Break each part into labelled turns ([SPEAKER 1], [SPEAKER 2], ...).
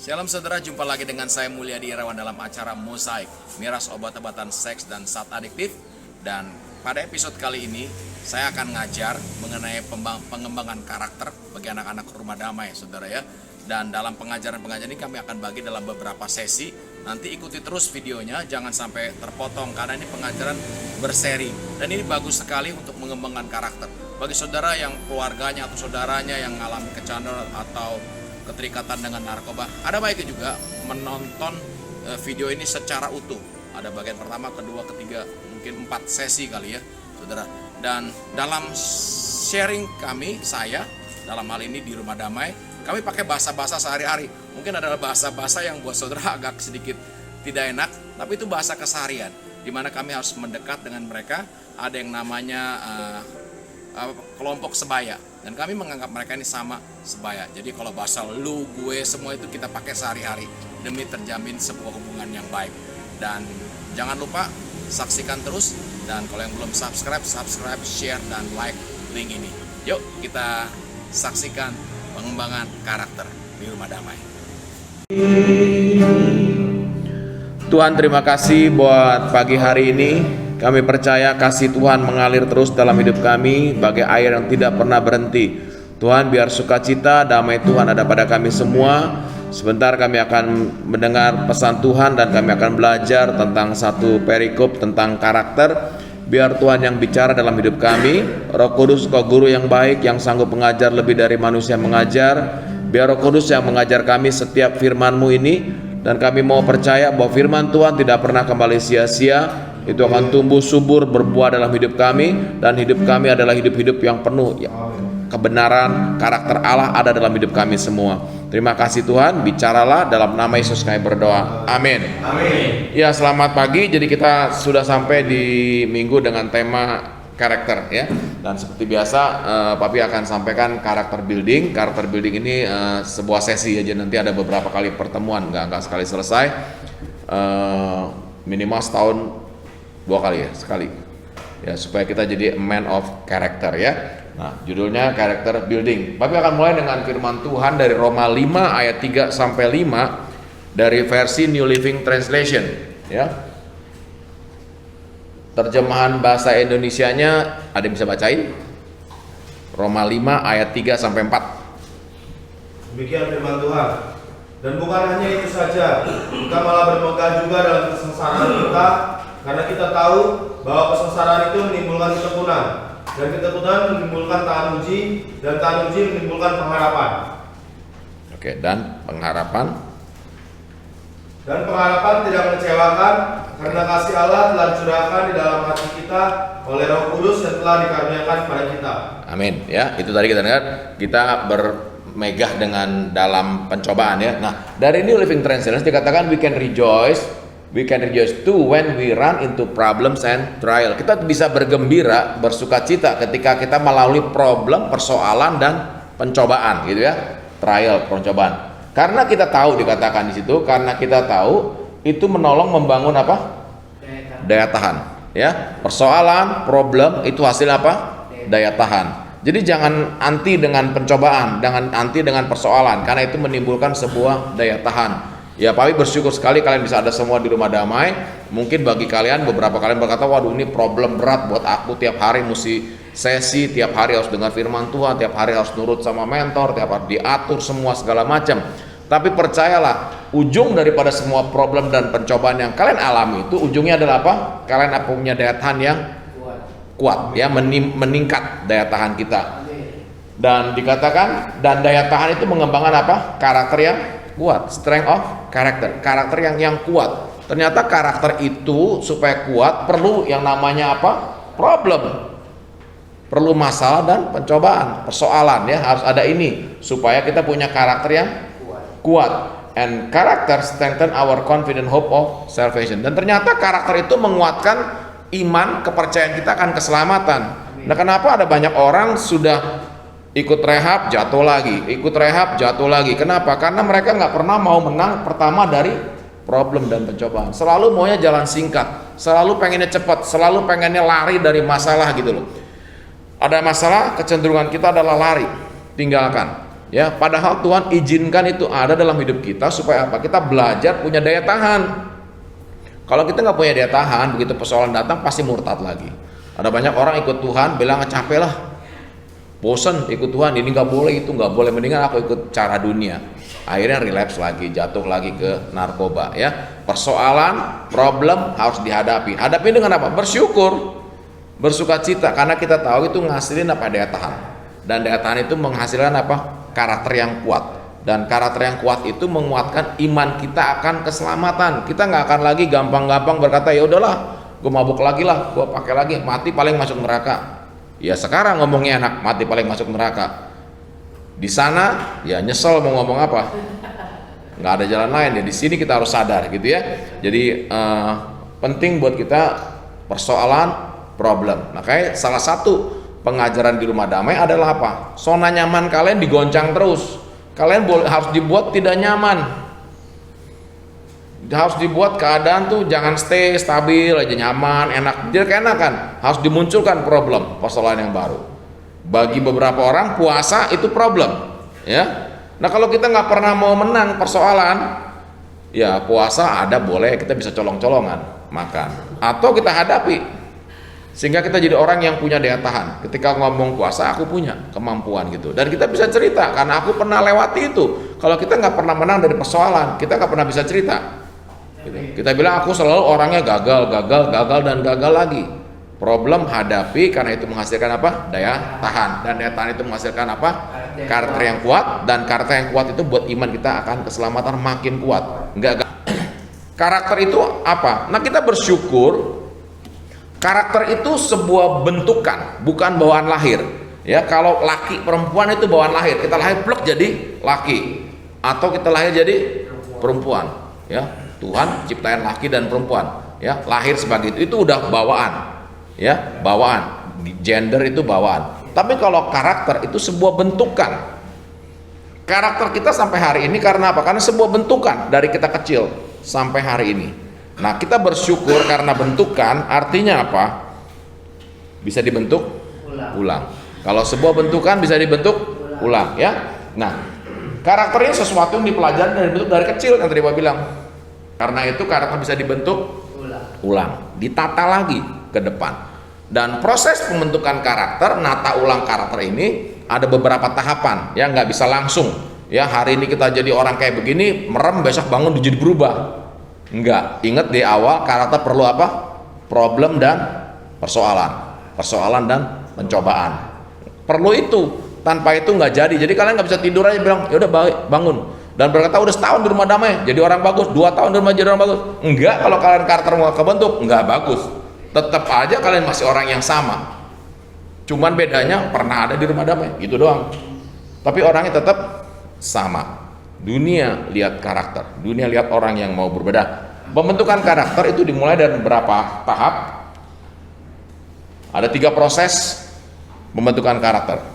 [SPEAKER 1] Shalom saudara, jumpa lagi dengan saya Mulyadi Irawan dalam acara Mosaik, miras obat-obatan seks dan zat adiktif. Dan pada episode kali ini, saya akan ngajar mengenai pengembangan karakter bagi anak-anak rumah damai, saudara ya. Dan dalam pengajaran-pengajaran ini kami akan bagi dalam beberapa sesi. Nanti ikuti terus videonya, jangan sampai terpotong karena ini pengajaran berseri. Dan ini bagus sekali untuk mengembangkan karakter. Bagi saudara yang keluarganya atau saudaranya yang mengalami kecanduan atau keterikatan dengan narkoba, ada baiknya juga menonton video ini secara utuh. Ada bagian pertama, kedua, ketiga, mungkin 4 sesi kali ya, saudara. Dan dalam sharing kami, saya dalam hal ini di Rumah Damai, kami pakai bahasa-bahasa sehari-hari. Mungkin adalah bahasa-bahasa yang buat saudara agak sedikit tidak enak, tapi itu bahasa keseharian, di mana kami harus mendekat dengan mereka. Ada yang namanya kelompok sebaya, dan kami menganggap mereka ini sama sebaya. Jadi kalau bahasa lu, gue, semua itu kita pakai sehari-hari demi terjamin sebuah hubungan yang baik. Dan jangan lupa saksikan terus, dan kalau yang belum subscribe, share, dan like link ini. Yuk kita saksikan pengembangan karakter di Rumah Damai. Tuhan, terima kasih buat pagi hari ini. Kami percaya kasih Tuhan mengalir terus dalam hidup kami bagai air yang tidak pernah berhenti. Tuhan, biar sukacita, damai Tuhan ada pada kami semua. Sebentar kami akan mendengar pesan Tuhan dan kami akan belajar tentang satu perikop tentang karakter. Biar Tuhan yang bicara dalam hidup kami. Roh Kudus, Kau guru yang baik yang sanggup mengajar lebih dari manusia mengajar. Biar Roh Kudus yang mengajar kami setiap firman-Mu ini. Dan kami mau percaya bahwa firman Tuhan tidak pernah kembali sia-sia. Itu akan tumbuh subur berbuah dalam hidup kami, dan hidup kami adalah hidup-hidup yang penuh kebenaran, karakter Allah ada dalam hidup kami semua. Terima kasih Tuhan, bicaralah dalam nama Yesus kami berdoa. Amin. Amin. Ya, selamat pagi. Jadi kita sudah sampai di minggu dengan tema karakter ya. Dan seperti biasa Papi akan sampaikan karakter building. Karakter building ini sebuah sesi aja, nanti ada beberapa kali pertemuan, nggak sekali selesai. Minimal setahun 2 kali ya, sekali ya, supaya kita jadi a man of character ya. Nah, judulnya karakter building. Papi akan mulai dengan firman Tuhan dari Roma 5 ayat 3 sampai 5 dari versi New Living Translation ya. Terjemahan bahasa Indonesianya ada yang bisa bacain? Roma 5 ayat 3 sampai 4.
[SPEAKER 2] Demikian firman Tuhan. Dan bukan hanya itu saja, kita malah bermegah juga dalam kesengsaraan kita, karena kita tahu bahwa kesengsaraan itu menimbulkan ketekunan, dan ketekunan menimbulkan tahan uji, dan tahan uji menimbulkan pengharapan. Oke, dan pengharapan tidak mengecewakan, karena kasih Allah telah dicurahkan di dalam hati kita oleh Roh Kudus yang telah dikaruniakan kepada kita.
[SPEAKER 1] Amin. Ya, itu tadi kita dengar, kita bermegah dengan dalam pencobaan ya. Nah, dari New Living Translation dikatakan we can rejoice too when we run into problems and trial. Kita bisa bergembira, bersukacita ketika kita melalui problem, persoalan dan pencobaan gitu ya. Trial, pencobaan. Karena kita tahu, dikatakan di situ, karena kita tahu itu menolong membangun apa? Daya tahan. Ya, persoalan, problem itu hasil apa? Daya tahan. Jadi jangan anti dengan pencobaan, jangan anti dengan persoalan, karena itu menimbulkan sebuah daya tahan. Ya, Papi bersyukur sekali kalian bisa ada semua di Rumah Damai. Mungkin bagi kalian, beberapa kalian berkata, waduh ini problem berat buat aku, tiap hari mesti sesi, tiap hari harus dengar firman Tuhan, tiap hari harus nurut sama mentor, tiap hari diatur semua segala macam. Tapi percayalah, ujung daripada semua problem dan pencobaan yang kalian alami itu, ujungnya adalah apa? Kalian punya daya tahan yang kuat ya, meningkat daya tahan kita. Dan dikatakan, dan daya tahan itu mengembangkan apa? Karakter yang kuat, strength of karakter yang kuat. Ternyata karakter itu supaya kuat perlu yang namanya apa? Problem. Perlu masalah dan pencobaan, persoalan ya, harus ada ini supaya kita punya karakter yang kuat. And character strengthen our confident hope of salvation. Dan ternyata karakter itu menguatkan iman, kepercayaan kita akan keselamatan. Nah, kenapa ada banyak orang sudah ikut rehab jatuh lagi, ikut rehab jatuh lagi? Kenapa? Karena mereka nggak pernah mau menang pertama dari problem dan pencobaan. Selalu maunya jalan singkat, selalu pengennya cepat, selalu pengennya lari dari masalah gitu loh. Ada masalah, kecenderungan kita adalah lari, tinggalkan. Ya, padahal Tuhan izinkan itu ada dalam hidup kita supaya apa? Kita belajar punya daya tahan. Kalau kita nggak punya daya tahan, begitu persoalan datang pasti murtad lagi. Ada banyak orang ikut Tuhan, bilang capek lah, bosen ikut Tuhan, ini nggak boleh, itu nggak boleh, mendingan aku ikut cara dunia. Akhirnya relapse lagi, jatuh lagi ke narkoba. Ya, persoalan, problem harus dihadapi. Hadapi dengan apa? Bersyukur, bersukacita, karena kita tahu itu ngasilin apa? Daya tahan. Dan daya tahan itu menghasilkan apa? Karakter yang kuat. Dan karakter yang kuat itu menguatkan iman kita akan keselamatan. Kita nggak akan lagi gampang-gampang berkata, ya udahlah, gue mabuk lagi lah, gue pakai lagi, mati paling masuk neraka. Ya sekarang ngomongnya enak, mati paling masuk neraka. Di sana ya nyesel mau ngomong apa, nggak ada jalan lain. Ya di sini kita harus sadar gitu ya. Jadi penting buat kita persoalan, problem. Makanya salah satu pengajaran di rumah damai adalah apa? Zona nyaman kalian digoncang terus. Kalian harus dibuat tidak nyaman. Harus dibuat keadaan tuh jangan stay stabil aja, nyaman, enak. Jadi keenakan. Harus dimunculkan problem, persoalan yang baru. Bagi beberapa orang puasa itu problem, ya. Nah kalau kita nggak pernah mau menang persoalan, ya puasa ada boleh, kita bisa colong-colongan makan, atau kita hadapi. Sehingga kita jadi orang yang punya daya tahan. Ketika ngomong puasa, aku punya kemampuan gitu. Dan kita bisa cerita, karena aku pernah lewati itu. Kalau kita nggak pernah menang dari persoalan, kita nggak pernah bisa cerita. Gitu. Kita bilang aku selalu orangnya gagal, dan gagal lagi. Problem hadapi, karena itu menghasilkan apa? Daya tahan. Dan daya tahan itu menghasilkan apa? Karakter yang kuat. Dan karakter yang kuat itu buat iman kita akan keselamatan makin kuat. Karakter itu apa? Nah kita bersyukur. Karakter itu sebuah bentukan, bukan bawaan lahir. Ya, kalau laki perempuan itu bawaan lahir. Kita lahir plek jadi laki, atau kita lahir jadi perempuan. Ya, Tuhan ciptain laki dan perempuan. Ya, lahir sebagai itu udah bawaan. Ya, bawaan. Gender itu bawaan. Tapi kalau karakter itu sebuah bentukan. Karakter kita sampai hari ini karena apa? Karena sebuah bentukan dari kita kecil sampai hari ini. Nah kita bersyukur karena bentukan, artinya apa? Bisa dibentuk ulang. Kalau sebuah bentukan bisa dibentuk ulang, ya. Nah karakternya sesuatu yang dipelajari dari bentuk dari kecil, yang tadi Pak bilang. Karena itu karakter bisa dibentuk ulang, ditata lagi ke depan. Dan proses pembentukan karakter, nata ulang karakter ini ada beberapa tahapan, ya nggak bisa langsung. Ya hari ini kita jadi orang kayak begini, merem, besok bangun jadi berubah. Enggak, ingat di awal karakter perlu apa? Problem dan persoalan dan pencobaan. Perlu itu, tanpa itu nggak jadi. Jadi kalian nggak bisa tidur aja bilang, ya udah bangun dan berkata udah setahun di rumah damai, jadi orang bagus. 2 tahun di rumah jadi orang bagus. Enggak, kalau kalian karakter nggak kebentuk, nggak bagus. Tetap aja kalian masih orang yang sama. Cuman bedanya pernah ada di rumah damai, gitu doang. Tapi orangnya tetap sama. Dunia lihat karakter, dunia lihat orang yang mau berbeda. Pembentukan karakter itu dimulai dari beberapa tahap. Ada 3 proses pembentukan karakter.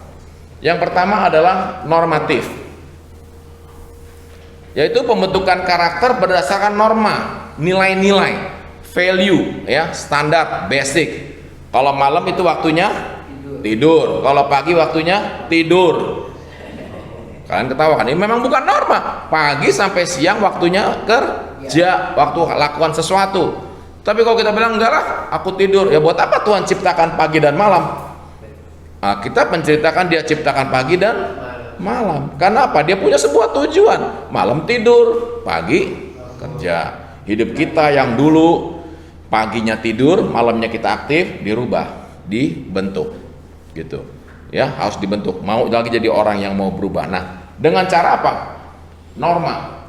[SPEAKER 1] Yang pertama adalah normatif, yaitu pembentukan karakter berdasarkan norma, nilai-nilai, value, ya, standar, basic. Kalau malam itu waktunya tidur, kalau pagi waktunya tidur. Kalian ketawa kan? Ini memang bukan norma. Pagi sampai siang waktunya kerja, waktu lakukan sesuatu. Tapi kalau kita bilang enggak lah, aku tidur. Ya buat apa Tuhan ciptakan pagi dan malam? Nah, kita menceritakan dia ciptakan pagi dan malam. Karena apa? Dia punya sebuah tujuan. Malam tidur, pagi kerja. Hidup kita yang dulu paginya tidur, malamnya kita aktif, dirubah, dibentuk. Gitu. Ya, harus dibentuk. Mau lagi jadi orang yang mau berubah. Nah, dengan cara apa? Norma,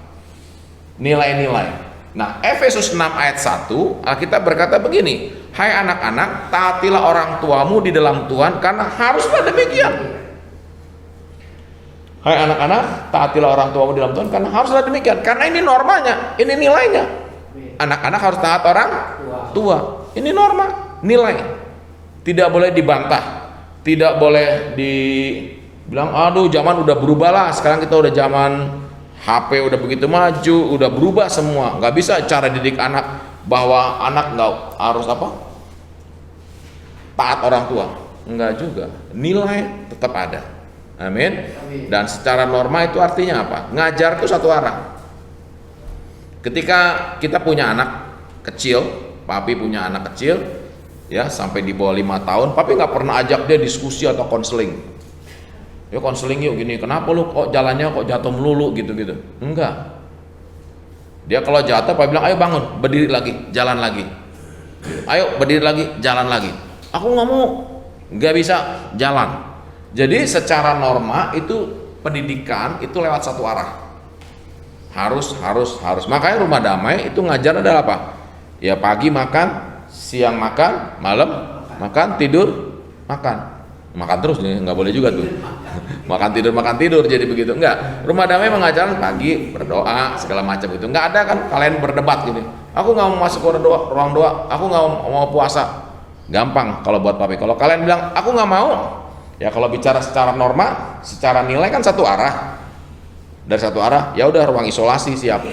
[SPEAKER 1] nilai-nilai. Nah, Efesus 6 ayat 1 Alkitab berkata begini, hai anak-anak, taatilah orang tuamu di dalam Tuhan, karena haruslah demikian. Hai anak-anak, taatilah orang tuamu di dalam Tuhan, karena haruslah demikian. Karena ini normanya, ini nilainya. Anak-anak harus taat orang tua. Ini norma, nilai. Tidak boleh dibantah. Tidak boleh dibilang, aduh zaman udah berubah lah, sekarang kita udah zaman HP udah begitu maju, udah berubah semua. Nggak bisa cara didik anak bahwa anak nggak harus apa? Taat orang tua. Enggak juga. Nilai tetap ada. Amin. Dan secara norma itu artinya apa? Ngajar itu satu arah. Ketika kita punya anak kecil, papi punya anak kecil, ya sampai di bawah 5 tahun, papi nggak pernah ajak dia diskusi atau konseling. Ya konseling yuk gini, kenapa lu kok jalannya kok jatuh melulu gitu-gitu? Enggak. Dia kalau jatuh, papi bilang, ayo bangun, berdiri lagi, jalan lagi. Ayo berdiri lagi, jalan lagi. Aku nggak mau, nggak bisa jalan. Jadi secara norma itu pendidikan itu lewat satu arah. Harus. Makanya rumah damai itu ngajar adalah apa? Ya pagi makan, siang makan, malam makan, tidur makan. Makan terus nih, nggak boleh juga tuh. makan tidur jadi begitu. Enggak. Rumah damai mengajarkan pagi berdoa segala macam itu. Enggak ada kan kalian berdebat gini. Aku nggak mau masuk ke ruang doa. Aku nggak mau puasa. Gampang kalau buat papi. Kalau kalian bilang aku nggak mau, ya kalau bicara secara norma, secara nilai kan satu arah. Dari satu arah, ya udah ruang isolasi siap.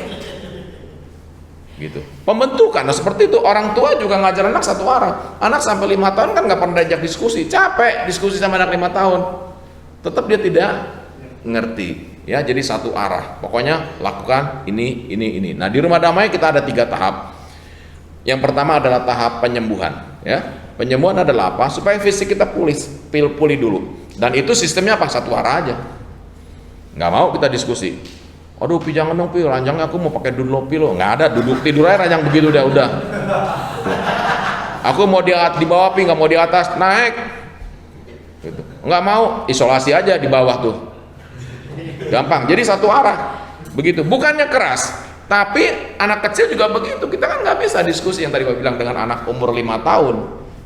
[SPEAKER 1] Gitu. Pembentukan nah seperti itu, orang tua juga ngajar anak satu arah. Anak sampai 5 tahun kan nggak pernah diajak diskusi, capek diskusi sama anak 5 tahun. Tetap dia tidak ngerti. Ya, jadi satu arah. Pokoknya lakukan ini. Nah, di rumah damai kita ada 3 tahap. Yang pertama adalah tahap penyembuhan, ya. Penyembuhan adalah apa? Supaya fisik kita pulih dulu. Dan itu sistemnya apa? Satu arah aja. Nggak mau kita diskusi. Aduh, Pi jangan dong Pi, ranjangnya aku mau pakai Dunlop lo. Nggak ada, duduk tidur aja ranjang begitu udah. Aku mau di bawah Pi, nggak mau di atas, naik. Gitu. Nggak mau, isolasi aja di bawah tuh. Gampang. Jadi satu arah. Begitu. Bukannya keras, tapi anak kecil juga begitu. Kita kan nggak bisa diskusi yang tadi gue bilang dengan anak umur 5 tahun.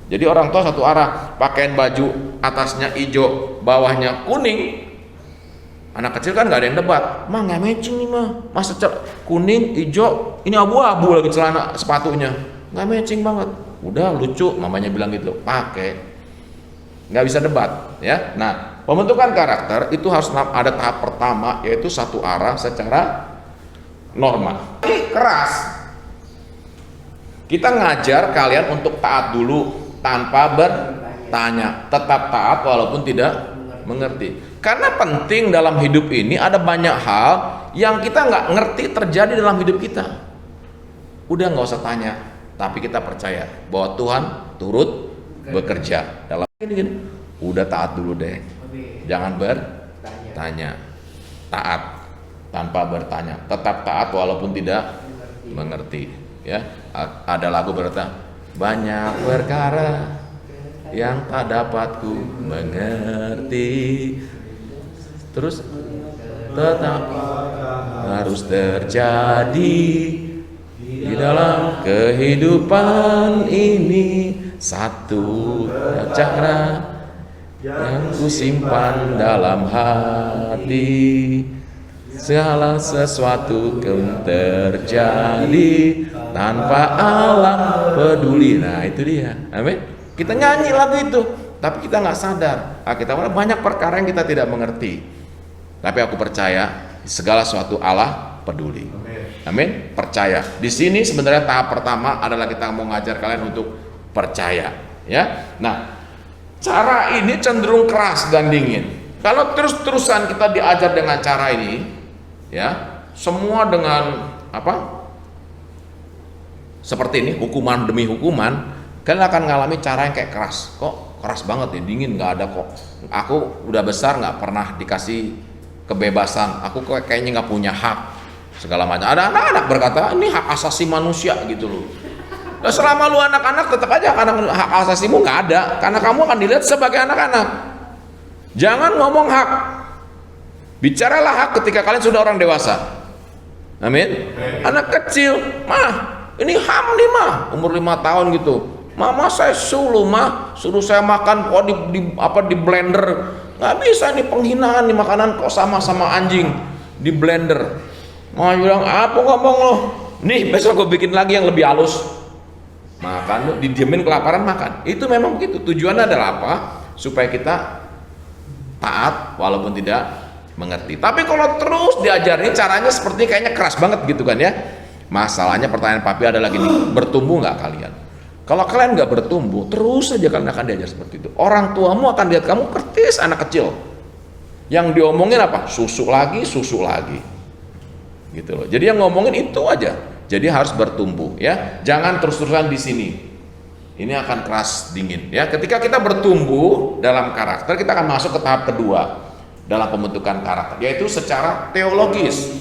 [SPEAKER 1] Jadi orang tua satu arah, pakaian baju atasnya hijau, bawahnya kuning. Anak kecil kan nggak ada yang debat. Mah nggak matching nih mah, masa kuning, hijau, ini abu-abu lagi celana sepatunya, nggak matching banget. Udah lucu, mamanya bilang gitu, pakai. Nggak bisa debat, ya. Nah, pembentukan karakter itu harus ada tahap pertama, yaitu satu arah secara norma. Ini keras. Kita ngajar kalian untuk taat dulu tanpa bertanya, tetap taat walaupun tidak mengerti. Karena penting dalam hidup ini ada banyak hal yang kita nggak ngerti terjadi dalam hidup kita. Udah nggak usah tanya, tapi kita percaya bahwa Tuhan turut bekerja dalam ini. Udah taat dulu deh, jangan bertanya. Taat tanpa bertanya, tetap taat walaupun tidak mengerti. Ya, ada lagu berkata, banyak perkara yang tak dapat ku mengerti, terus tetap harus terjadi di dalam kehidupan ini. Satu cara yang ku simpan dalam hati, segala sesuatu yang terjadi tanpa Allah peduli. Nah itu dia, amin. Kita nyanyi lagu itu, tapi kita nggak sadar. Kita banyak perkara yang kita tidak mengerti, tapi aku percaya segala sesuatu Allah peduli. Amin. Percaya. Di sini sebenarnya tahap pertama adalah kita mau ngajar kalian untuk percaya, ya. Nah, cara ini cenderung keras dan dingin. Kalau terus-terusan kita diajar dengan cara ini, ya, semua dengan apa? Seperti ini, hukuman demi hukuman, kalian akan mengalami cara yang kayak keras. Kok keras banget ya, dingin, nggak ada kok. Aku udah besar nggak pernah dikasih kebebasan. Aku kayaknya nggak punya hak segala macam. Ada anak-anak berkata ini hak asasi manusia gitu loh. Nah, selama lu anak-anak tetap aja hak asasimu nggak ada, karena kamu akan dilihat sebagai anak-anak. Jangan ngomong hak, bicaralah hak ketika kalian sudah orang dewasa. Amin. Anak kecil, mah ini ham nih mah, umur 5 tahun gitu. Mama saya suruh saya makan kok di blender. Nggak bisa nih, penghinaan nih, makanan kok sama anjing di blender. Mama bilang apa ngomong lo? Nih besok gue bikin lagi yang lebih halus. Makan, didiemin kelaparan makan. Itu memang begitu. Tujuannya adalah apa? Supaya kita taat walaupun tidak mengerti. Tapi kalau terus diajarin caranya seperti kayaknya keras banget gitu kan ya. Masalahnya pertanyaan papi adalah gini, bertumbuh nggak kalian? Kalau kalian nggak bertumbuh, terus saja kalian akan diajar seperti itu. Orang tuamu akan lihat kamu persis anak kecil. Yang diomongin apa? Susu lagi, gitu loh. Jadi yang ngomongin itu aja. Jadi harus bertumbuh ya. Jangan terus-terusan di sini. Ini akan keras dingin ya. Ketika kita bertumbuh dalam karakter, kita akan masuk ke tahap kedua dalam pembentukan karakter, yaitu secara teologis.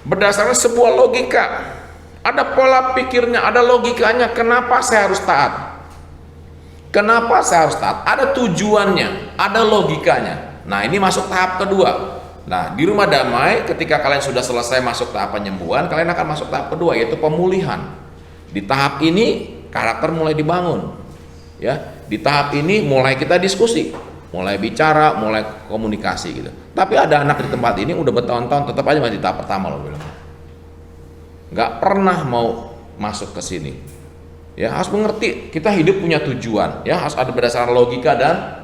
[SPEAKER 1] Berdasarkan sebuah logika. Ada pola pikirnya, ada logikanya. Kenapa saya harus taat? Kenapa saya harus taat? Ada tujuannya, ada logikanya. Nah, ini masuk tahap kedua. Nah, di rumah damai, ketika kalian sudah selesai masuk tahap penyembuhan, kalian akan masuk tahap kedua, yaitu pemulihan. Di tahap ini karakter mulai dibangun, ya. Di tahap ini mulai kita diskusi, mulai bicara, mulai komunikasi gitu. Tapi ada anak di tempat ini udah bertahun-tahun tetap aja masih di tahap pertama loh, bilang. Nggak pernah mau masuk ke sini. Ya, harus mengerti kita hidup punya tujuan, ya, harus ada berdasarkan logika dan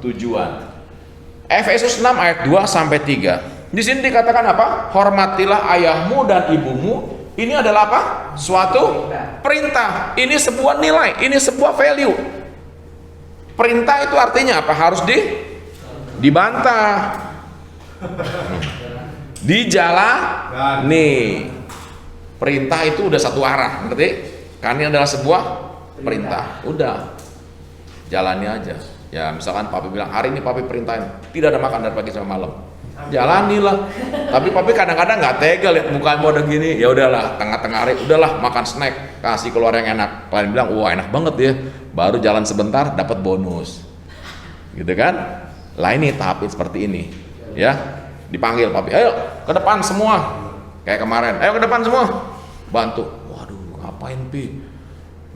[SPEAKER 1] tujuan. Efesus 6 ayat 2 sampai 3. Di sini dikatakan apa? Hormatilah ayahmu dan ibumu. Ini adalah apa? Suatu perintah. Ini sebuah nilai, ini sebuah value. Perintah itu artinya apa? Harus dibantah. Dijalani. Perintah itu udah satu arah, ngerti? Karena ini adalah sebuah perintah. Udah, jalani aja. Ya, misalkan papi bilang, hari ini papi perintahin tidak ada makan dari pagi sampai malam. Jalanilah. Tapi papi kadang-kadang nggak tega lihat mukamu udah gini. Ya udahlah, tengah-tengah hari udahlah makan snack, kasih keluar yang enak. Kalian bilang, wah enak banget ya. Baru jalan sebentar dapat bonus. Gitu kan? Lah ini tahap seperti ini. Ya, dipanggil papi, ayo ke depan semua. Kayak kemarin, ayo ke depan semua. Bantu. Ngapain pi?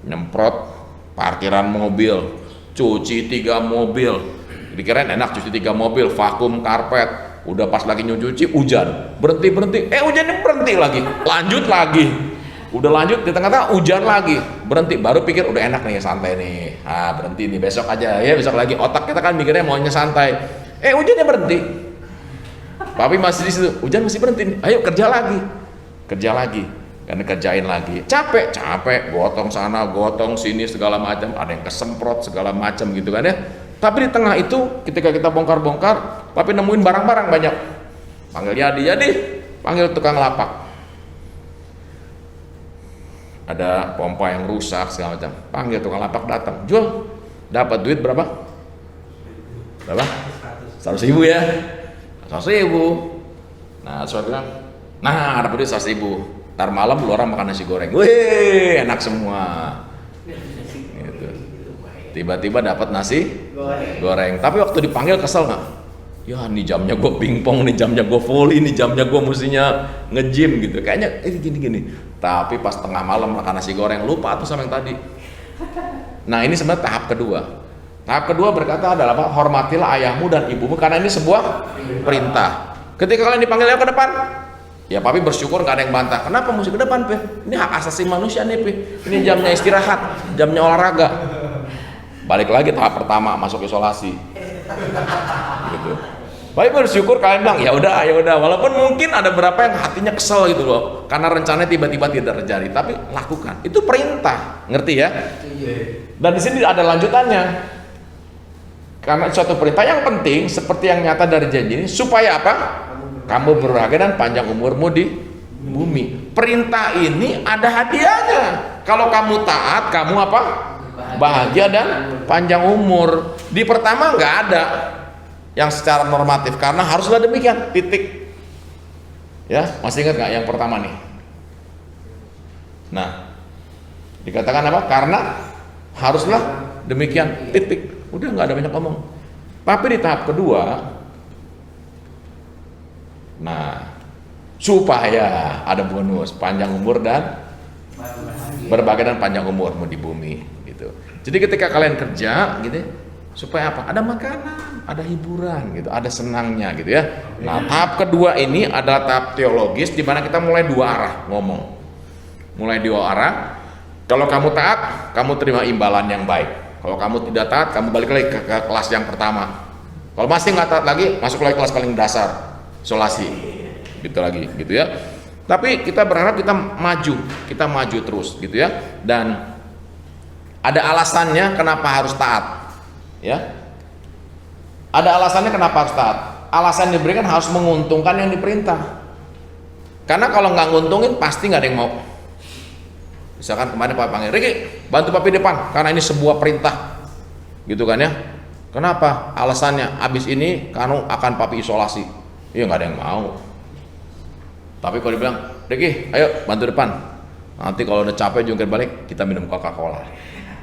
[SPEAKER 1] Nyemprot parkiran mobil, cuci 3 mobil. Dikirain enak cuci 3 mobil, vakum karpet. Udah pas lagi nyuci hujan, berhenti. Hujannya berhenti lagi, lanjut lagi. Udah lanjut di tengah-tengah hujan lagi, berhenti. Baru pikir udah enak nih, santai nih. Ah, berhenti nih, besok aja ya, besok lagi. Otak kita kan mikirnya maunya santai. Hujannya berhenti. Papi masih di situ, hujan masih berhenti. Ayo kerja lagi. Karena kerjain lagi, capek, gotong sana, gotong sini segala macam, ada yang kesemprot segala macam gitu kan ya. Tapi di tengah itu, ketika kita bongkar, papi nemuin barang-barang banyak. Panggil Yadi, panggil tukang lapak. Ada pompa yang rusak segala macam, panggil tukang lapak datang, jual, dapat duit berapa? 100.000 ya, 100.000. Nah, saya bilang, nah dapat duit 100.000. Ntar malam lu orang makan nasi goreng, wih enak semua. Gitu. Tiba-tiba dapat nasi goreng. Tapi waktu dipanggil kesel nggak? Ya ini jamnya gue pingpong, nih jamnya gue volley, nih jamnya gue mestinya nge-gym gitu. Kayaknya gini. Tapi pas tengah malam makan nasi goreng lupa tuh sama yang tadi. Nah ini sebenarnya tahap kedua. Tahap kedua berkata adalah apa? Hormatilah ayahmu dan ibumu karena ini sebuah perintah. Ketika kalian dipanggil ke depan, ya papi bersyukur nggak ada yang bantah. Kenapa mesti ke depan, Pe? Ini hak asasi manusia nih, Pe. Ini jamnya istirahat, jamnya olahraga. Balik lagi tahap pertama, masuk isolasi. Gitu. Papi bersyukur kalian bilang, ya udah. Walaupun mungkin ada beberapa yang hatinya kesel gitu loh, karena rencananya tiba-tiba tidak terjadi. Tapi lakukan. Itu perintah, ngerti ya? Dan di sini ada lanjutannya. Karena suatu perintah yang penting, seperti yang nyata dari janji ini, supaya apa? Kamu berbahagia dan panjang umurmu di bumi. Perintah ini ada hadiahnya. Kalau kamu taat, kamu apa? Bahagia dan panjang umur. Di pertama nggak ada yang secara normatif karena haruslah demikian. Titik. Ya, masih ingat nggak yang pertama nih? Nah, dikatakan apa? Karena haruslah demikian. Titik. Udah nggak ada banyak ngomong. Tapi di tahap kedua, nah, supaya ada bonus panjang umur dan berbahagia dan panjang umurmu di bumi gitu. Jadi ketika kalian kerja gitu, supaya apa? Ada makanan, ada hiburan gitu, ada senangnya gitu ya. Nah, tahap kedua ini adalah tahap teologis di mana kita mulai 2 arah ngomong. Mulai 2 arah. Kalau kamu taat, kamu terima imbalan yang baik. Kalau kamu tidak taat, kamu balik lagi ke kelas yang pertama. Kalau masih nggak taat lagi, masuk lagi kelas paling dasar. Isolasi gitu lagi gitu ya. Tapi kita berharap kita maju terus gitu ya. Dan ada alasannya kenapa harus taat ya. Ada alasannya kenapa harus taat. Alasan yang diberikan harus menguntungkan yang diperintah. Karena kalau nggak nguntungin pasti nggak ada yang mau. Misalkan kemarin Papi panggil, Riki bantu Papi depan karena ini sebuah perintah, gitu kan ya. Kenapa? Alasannya abis ini kamu akan Papi isolasi. Iya nggak ada yang mau. Tapi kalau dibilang, Riki ayo bantu depan, nanti kalau udah capek jungkir balik kita minum Coca-Cola.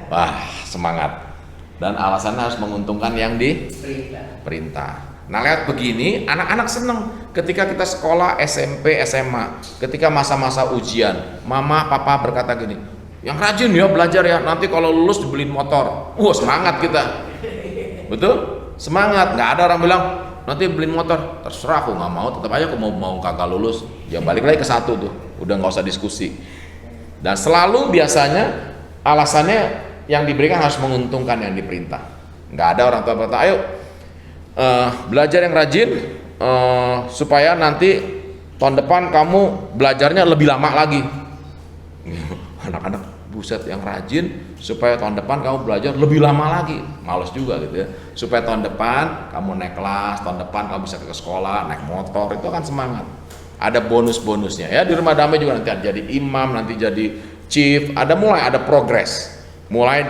[SPEAKER 1] Wah semangat. Dan alasannya harus menguntungkan yang diperintah. Nah lihat begini, anak-anak seneng ketika kita sekolah SMP, SMA, ketika masa-masa ujian, mama, papa berkata gini, yang rajin ya belajar ya, nanti kalau lulus dibeliin motor. Semangat kita, betul? Semangat. Nggak ada orang bilang nanti beliin motor, terserah aku nggak mau, tetap aja aku mau kagak lulus. Ya balik lagi ke satu tuh, udah nggak usah diskusi. Dan selalu biasanya alasannya yang diberikan harus menguntungkan yang diperintah. Nggak ada orang tua berkata, ayo belajar yang rajin supaya nanti tahun depan kamu belajarnya lebih lama lagi. Anak-anak buset yang rajin supaya tahun depan kamu belajar lebih lama lagi, males juga gitu ya. Supaya tahun depan kamu naik kelas, tahun depan kamu bisa ke sekolah naik motor, itu kan semangat. Ada bonus-bonusnya ya. Di Rumah Damai juga nanti jadi imam, nanti jadi chief, ada progres, mulai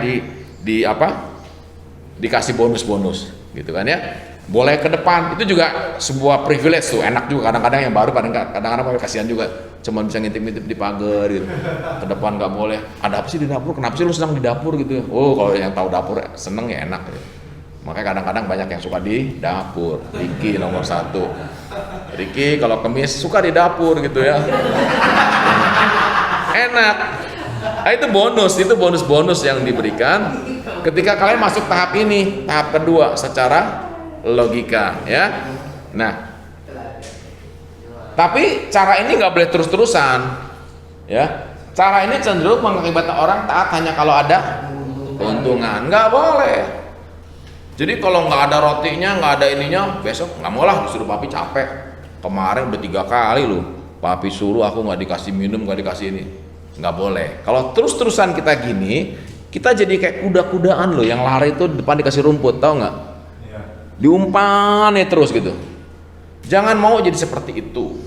[SPEAKER 1] dikasih bonus-bonus gitu kan ya. Boleh ke depan, itu juga sebuah privilege tuh, enak juga. Kadang-kadang yang baru, kadang-kadang kasihan juga, cuma bisa ngintip-ngintip di pagar gitu. Ke depan nggak boleh. Ada apa sih di dapur? Kenapa sih lu senang di dapur gitu? Kalau yang tahu dapur seneng ya enak. Ya. Makanya kadang-kadang banyak yang suka di dapur. Riki nomor 1. Riki kalau kemis suka di dapur gitu ya. Enak. Nah, itu bonus yang diberikan ketika kalian masuk tahap ini, tahap kedua secara logika ya. Nah, tapi cara ini nggak boleh terus-terusan ya. Cara ini cenderung mengakibatkan orang taat hanya kalau ada keuntungan. Nggak boleh. Jadi kalau nggak ada rotinya, nggak ada ininya, besok nggak mau lah, disuruh Papi capek. Kemarin udah 3 kali loh Papi suruh aku nggak dikasih minum, nggak dikasih ini. Nggak boleh. Kalau terus-terusan kita gini, kita jadi kayak kuda-kudaan loh yang lari itu depan dikasih rumput, tahu nggak? Diumpannya terus gitu. Jangan mau jadi seperti itu.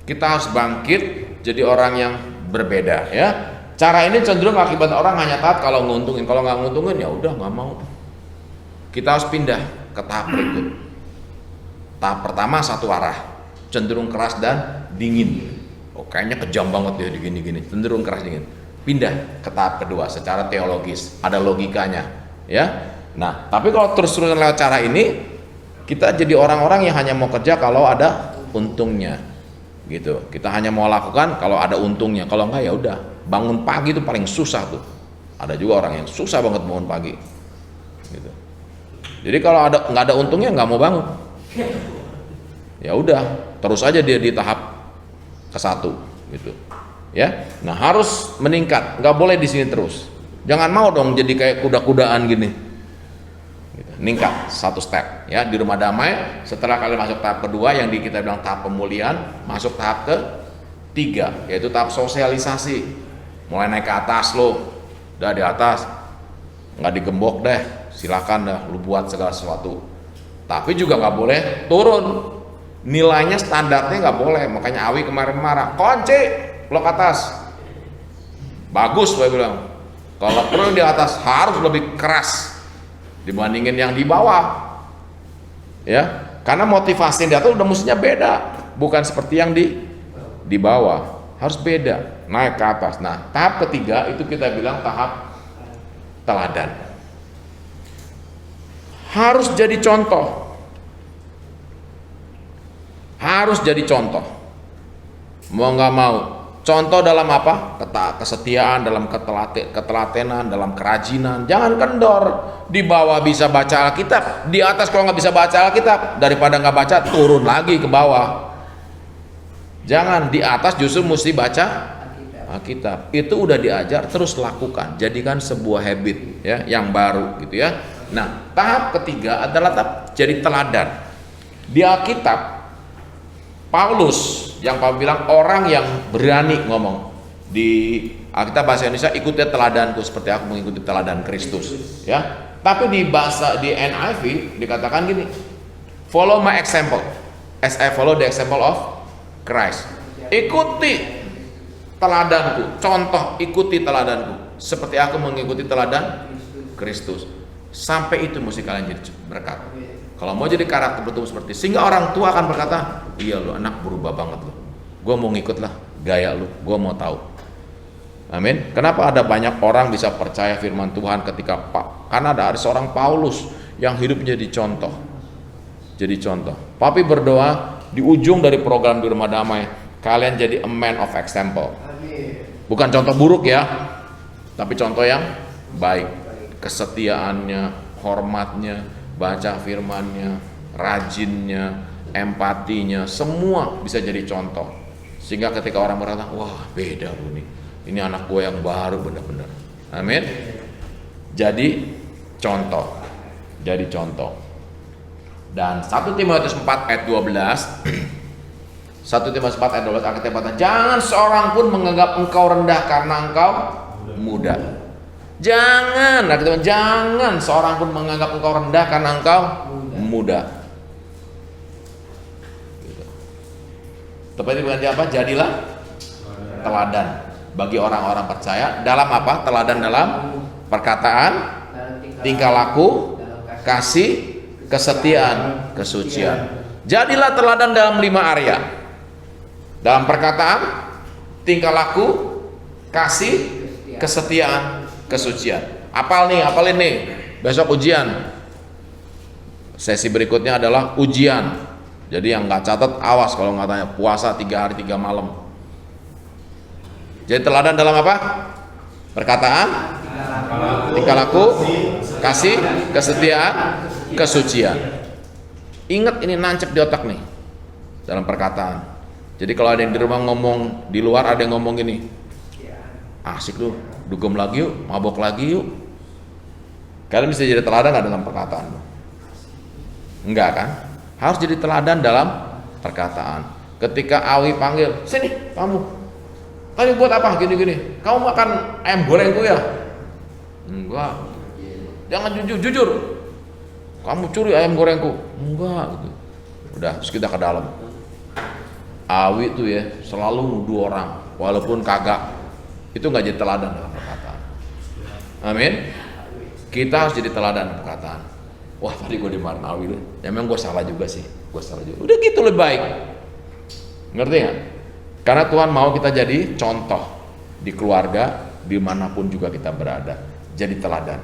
[SPEAKER 1] Kita harus bangkit jadi orang yang berbeda ya. Cara ini cenderung akibat orang hanya taat kalau nguntungin, kalau nggak nguntungin ya udah nggak mau. Kita harus pindah ke tahap berikut. Tahap pertama satu arah, cenderung keras dan dingin. Kayaknya kejam banget ya gini-gini, cenderung keras dingin. Pindah ke tahap kedua secara teologis, ada logikanya ya. Nah, tapi kalau terus-terusan lewat cara ini, kita jadi orang-orang yang hanya mau kerja kalau ada untungnya, gitu. Kita hanya mau lakukan kalau ada untungnya. Kalau enggak ya udah. Bangun pagi itu paling susah tuh. Ada juga orang yang susah banget bangun pagi, gitu. Jadi kalau nggak ada untungnya nggak mau bangun. Ya udah, terus aja dia di tahap ke-1, gitu. Ya, nah harus meningkat. Nggak boleh di sini terus. Jangan mau dong jadi kayak kuda-kudaan gini. Meningkat 1 step ya di Rumah Damai. Setelah kalian masuk tahap kedua yang kita bilang tahap pemulihan, masuk tahap ke-3 yaitu tahap sosialisasi. Mulai naik ke atas lo, udah di atas nggak digembok deh, silakan dah lu buat segala sesuatu. Tapi juga nggak boleh turun nilainya, standarnya nggak boleh. Makanya Awi kemarin marah, kunci lo ke atas. Bagus gue bilang, kalau perlu di atas harus lebih keras dibandingin yang di bawah ya, karena motivasi yang di atas udah mestinya beda, bukan seperti yang di bawah, harus beda, naik ke atas. Nah tahap ketiga itu kita bilang tahap teladan, harus jadi contoh, mau nggak mau. Contoh dalam apa? Kesetiaan, dalam ketelatenan, dalam kerajinan. Jangan kendor. Di bawah bisa baca Alkitab, di atas kalau nggak bisa baca Alkitab, daripada nggak baca turun lagi ke bawah. Jangan, di atas justru mesti baca Alkitab. Itu udah diajar, terus lakukan. Jadikan sebuah habit ya, yang baru gitu ya. Nah, tahap ketiga adalah tahap jadi teladan. Di Alkitab Paulus yang Paulus bilang orang yang berani ngomong, Di Alkitab bahasa Indonesia, ikuti teladanku seperti aku mengikuti teladan Kristus, ya. Tapi di NIV dikatakan gini, follow my example as I follow the example of Christ. Ikuti teladanku, contoh ikuti teladanku seperti aku mengikuti teladan Kristus. Sampai itu mesti kalian jadi berkat. Kalau mau jadi karakter betul seperti, sehingga orang tua akan berkata, iya lu anak berubah banget lu, gue mau ngikut lah gaya lu, gue mau tahu. Amin. Kenapa ada banyak orang bisa percaya firman Tuhan ketika karena ada seorang Paulus yang hidup jadi contoh. Jadi contoh. Papi berdoa di ujung dari program di rumah damai, kalian jadi a man of example. Bukan contoh buruk ya, tapi contoh yang baik. Kesetiaannya, hormatnya, baca firmannya, rajinnya, empatinya, semua bisa jadi contoh. Sehingga ketika orang berkata, wah beda lu nih, ini anak gue yang baru benar-benar. Amin. Jadi contoh. Jadi contoh. Dan 1 Timotius 4 ayat 12 1 Timotius 4 ayat 12 Alkitab berkata, jangan seorang pun menganggap engkau rendah karena engkau muda. Jangan seorang pun menganggap engkau rendah karena engkau muda. Gitu. Tepatnya berarti apa? Jadilah teladan bagi orang-orang percaya dalam apa? Teladan dalam perkataan, tingkah laku, kasih, kesetiaan, kesucian. Jadilah teladan dalam 5 area. Dalam perkataan, tingkah laku, kasih, kesetiaan, kesucian. Apalin nih. Besok ujian. Sesi berikutnya adalah ujian. Jadi yang nggak catat awas kalau nggak tanya, puasa 3 hari 3 malam. Jadi teladan dalam apa? Perkataan, tingkah laku, kasih, kesetiaan, kesucian. Ingat ini nancep di otak nih dalam perkataan. Jadi kalau ada yang di rumah ngomong, di luar ada yang ngomong gini, asik lu, dugem lagi yuk, mabok lagi yuk. Kalian bisa jadi teladan nggak dalam perkataan? Enggak kan? Harus jadi teladan dalam perkataan. Ketika Awi panggil, sini kamu, tadi buat apa gini-gini? Kamu makan ayam gorengku ya? Enggak. Jangan jujur. Kamu curi ayam gorengku? Enggak. Gitu. Udah, terus kita ke dalam. Awi tuh ya selalu nuduh orang, walaupun kagak. Itu nggak jadi teladan dalam perkataan. Amin. Kita harus jadi teladan dalam perkataan. Wah tadi gue dimarahin Awi deh. Ya memang gue salah juga sih. Udah gitu lebih baik. Ngerti nggak? Karena Tuhan mau kita jadi contoh di keluarga, dimanapun juga kita berada. Jadi teladan.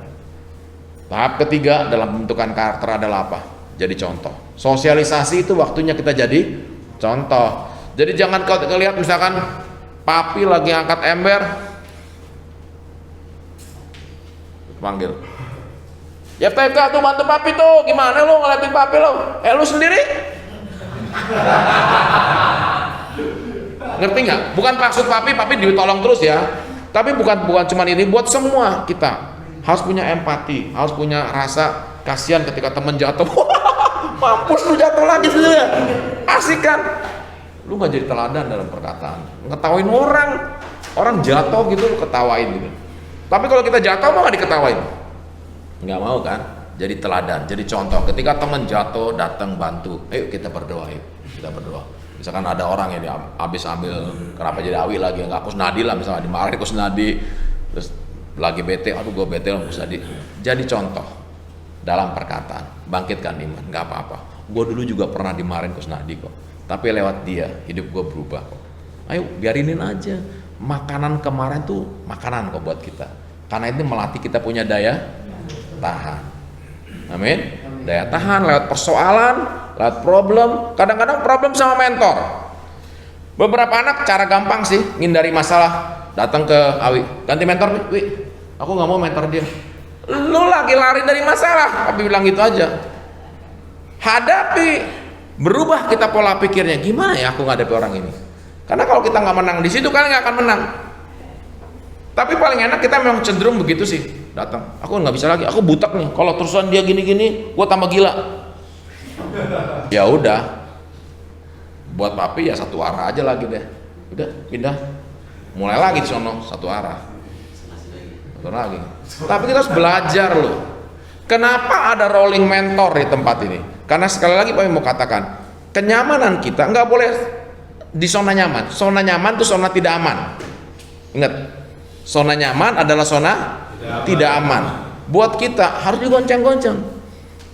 [SPEAKER 1] Tahap ketiga dalam pembentukan karakter adalah apa? Jadi contoh. Sosialisasi itu waktunya kita jadi contoh. Jadi jangan kau lihat misalkan papi lagi angkat ember, panggil, ya TK tuh bantu papi tuh, gimana lo ngeliatin papi lo? Lu sendiri? Ngerti nggak? Bukan maksud papi ditolong terus ya. Tapi bukan cuma ini, buat semua kita harus punya empati, harus punya rasa kasihan ketika temen jatuh. Mampus lu jatuh lagi sih, asik kan? Lu nggak jadi teladan dalam perkataan, ngetawain orang jatuh gitu lu ketawain gitu. Tapi kalau kita jatuh mau nggak diketawain? Nggak mau kan? Jadi teladan, jadi contoh. Ketika teman jatuh datang bantu, ayo kita berdoa, kita berdoa. Misalkan ada orang yang habis ambil kenapa jadi Awi lagi, nggak Kusnadi lah misalnya dimarahin Kusnadi, terus lagi bete, aduh gue bete lah Kusnadi. Jadi contoh dalam perkataan, bangkitkan iman, nggak apa-apa. Gue dulu juga pernah dimarahin Kusnadi kok. Tapi lewat dia, hidup gue berubah kok. Ayo biarinin aja. Makanan kemarin tuh makanan kok buat kita. Karena itu melatih kita punya daya tahan. Amin. Daya tahan lewat persoalan, lewat problem. Kadang-kadang problem sama mentor. Beberapa anak cara gampang sih ngindari masalah. Datang ke Awi, ganti mentor nih. Wi, aku nggak mau mentor dia. Lu lagi lari dari masalah. Tapi bilang gitu aja. Hadapi. Berubah kita pola pikirnya, gimana ya aku ngadapi orang ini? Karena kalau kita nggak menang di situ kalian nggak akan menang. Tapi paling enak kita memang cenderung begitu sih. Datang, aku nggak bisa lagi, aku butek nih. Kalau terusan dia gini-gini, gue tambah gila. Ya udah, buat papi ya satu arah aja lagi deh. Udah pindah. mulai lagi di sono satu arah. Satu lagi. Tapi kita harus belajar loh. Kenapa ada rolling mentor di tempat ini? Karena sekali lagi Pak mau katakan, kenyamanan kita nggak boleh di zona nyaman. Zona nyaman itu zona tidak aman. Ingat, zona nyaman adalah zona tidak aman. Buat kita harus digoncang-goncang.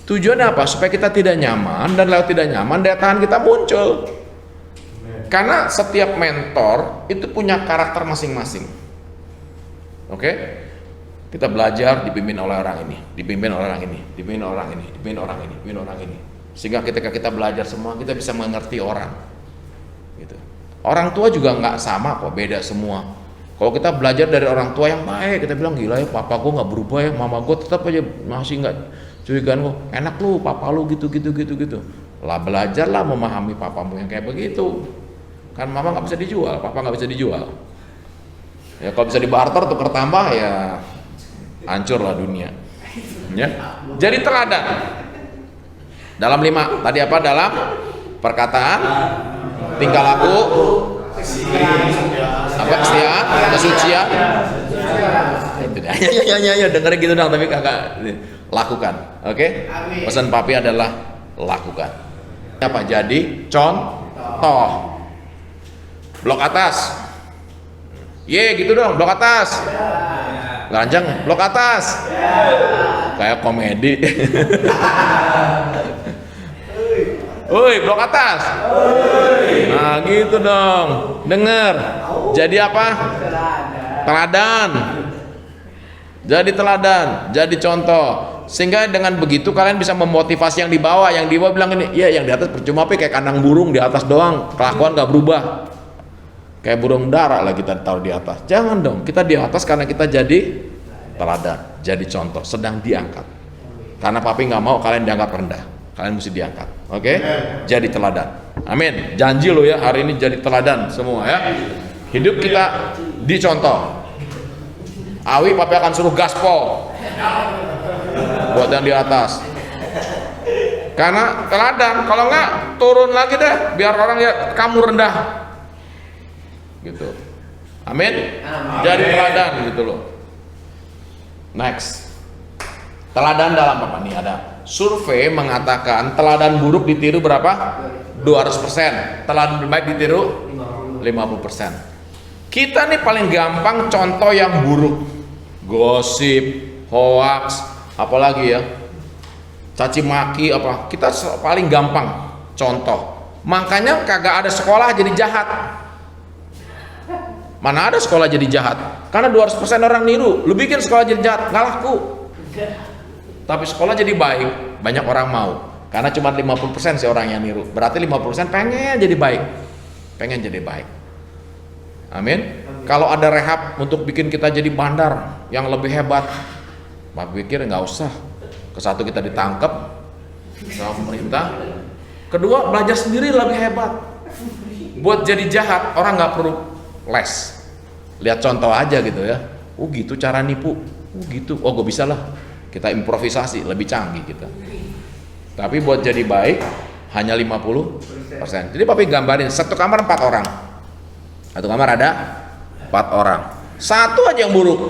[SPEAKER 1] Tujuannya apa? Supaya kita tidak nyaman, dan lewat tidak nyaman daya tahan kita muncul. Karena setiap mentor itu punya karakter masing-masing. Oke? Kita belajar dipimpin oleh orang ini, dipimpin oleh orang ini, dipimpin oleh orang ini, dipimpin orang ini, dipimpin orang ini. Sehingga ketika kita belajar semua, kita bisa mengerti orang. Gitu. Orang tua juga nggak sama kok, beda semua. Kalau kita belajar dari orang tua yang baik, kita bilang gila ya, papa gue nggak berubah ya, mama gue tetap aja masih nggak curigaan gue, enak lu, papa lu gitu. Lah belajarlah memahami papamu yang kayak begitu. Kan mama nggak bisa dijual, papa nggak bisa dijual. Ya kalau bisa dibarter tukar tambah ya hancurlah dunia. Ya. Jadi teladan. Dalam 5 tadi apa? Dalam perkataan, tingkah laku, apa kesetiaan, kesucian. Itu dah. Ya dengerin gitu dong, tapi kagak lakukan. Oke? Pesan papi adalah lakukan. Apa? Jadi contoh. Blok atas. Ye gitu dong, blok atas. Ganjang, blok atas. Kayak komedi. Woi, blok atas. Nah, gitu dong. Dengar. Jadi apa? Teladan. Jadi teladan, jadi contoh. Sehingga dengan begitu kalian bisa memotivasi yang di bawah. Yang di bawah bilang ini, iya yang di atas percuma kayak kandang burung di atas doang. Kelakuan gak berubah. Kayak burung dara lah kita taruh di atas. Jangan dong, kita di atas karena kita jadi teladan, jadi contoh, sedang diangkat. Karena papi nggak mau kalian dianggap rendah, kalian mesti diangkat. Oke? Jadi teladan. Amin. Janji lo ya hari ini jadi teladan semua ya. Hidup kita dicontoh. Awi papi akan suruh gaspol buat yang di atas. Karena teladan, kalau nggak turun lagi deh, biar orang ya kamu rendah. Gitu. Amin. Jadi teladan gitu loh. Next. Teladan dalam apa nih? Ada survei mengatakan teladan buruk ditiru berapa? 200%. Teladan baik ditiru 50%. Kita nih paling gampang contoh yang buruk. Gosip, hoax, apalagi ya? Caci maki apa? Kita paling gampang contoh. Makanya kagak ada sekolah jadi jahat. Mana ada sekolah jadi jahat? Karena 200% orang niru. Lu bikin sekolah jadi jahat, nggak laku. Tapi sekolah jadi baik, banyak orang mau. Karena cuma 50% sih orang yang niru. Berarti 50% pengen jadi baik. Pengen jadi baik. Amin. Kalau ada rehab untuk bikin kita jadi bandar yang lebih hebat, Bapak pikir nggak usah. Kesatu kita ditangkap sama pemerintah. Kedua belajar sendiri lebih hebat. Buat jadi jahat orang nggak perlu les, lihat contoh aja gitu ya. Oh gitu cara nipu, oh gitu, oh gue bisa lah. Kita improvisasi lebih canggih kita. Tapi buat jadi baik hanya 50%. Jadi papi gambarin satu kamar 4 orang. Satu kamar ada 4 orang. Satu aja yang buruk,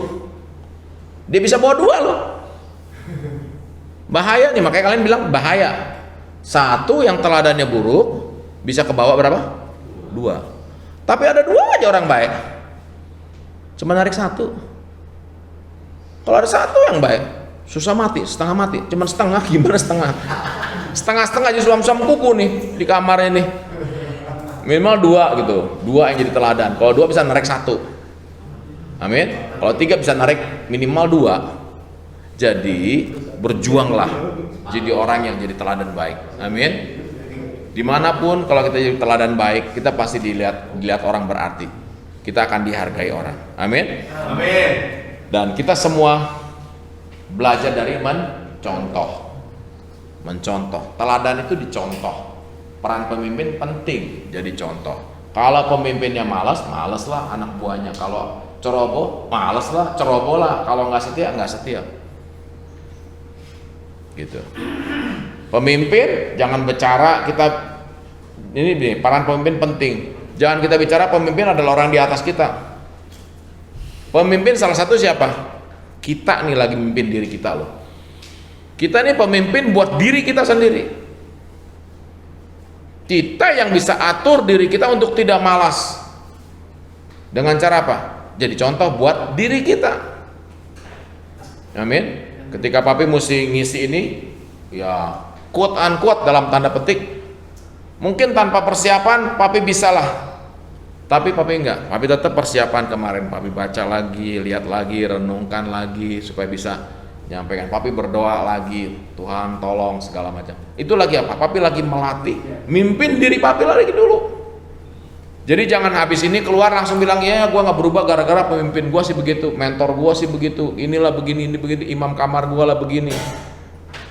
[SPEAKER 1] dia bisa bawa 2 loh. Bahaya nih, makanya kalian bilang bahaya. Satu yang teladannya buruk bisa kebawa berapa? 2. Tapi ada 2 aja orang baik, cuma narik 1. Kalau ada 1 yang baik, susah mati, setengah mati, cuma setengah. Gimana setengah? Setengah-setengah aja suam-suam kuku nih di kamar ini. Minimal 2 gitu, 2 yang jadi teladan. Kalau 2 bisa narik 1. Amin. Kalau 3 bisa narik minimal 2. Jadi berjuanglah jadi orang yang jadi teladan baik. Amin. Dimanapun kalau kita jadi teladan baik, kita pasti dilihat orang berarti. Kita akan dihargai orang. Amin.
[SPEAKER 2] Amin.
[SPEAKER 1] Dan kita semua belajar dari mencontoh. Teladan itu dicontoh. Peran pemimpin penting jadi contoh. Kalau pemimpinnya malas lah anak buahnya. Kalau ceroboh, malas lah, ceroboh lah. Kalau nggak setia. Gitu. Pemimpin jangan bicara ini nih, peran pemimpin penting. Jangan kita bicara pemimpin adalah orang di atas kita. Pemimpin salah satu siapa? Kita nih lagi memimpin diri kita loh. Kita nih pemimpin buat diri kita sendiri. Kita yang bisa atur diri kita untuk tidak malas. Dengan cara apa? Jadi contoh buat diri kita. Amin. Ketika papi mesti ngisi ini, ya quote unquote dalam tanda petik, mungkin tanpa persiapan papi bisalah. Tapi papi enggak, papi tetap persiapan kemarin, papi baca lagi, lihat lagi, renungkan lagi supaya bisa nyampaikan. Papi berdoa lagi, Tuhan tolong segala macam. Itu lagi apa? Papi lagi melatih, mimpin diri papi lagi dulu. Jadi jangan habis ini keluar langsung bilang ya gua nggak berubah gara-gara pemimpin gua sih begitu, mentor gua sih begitu, inilah begini, ini begini, imam kamar gua lah begini.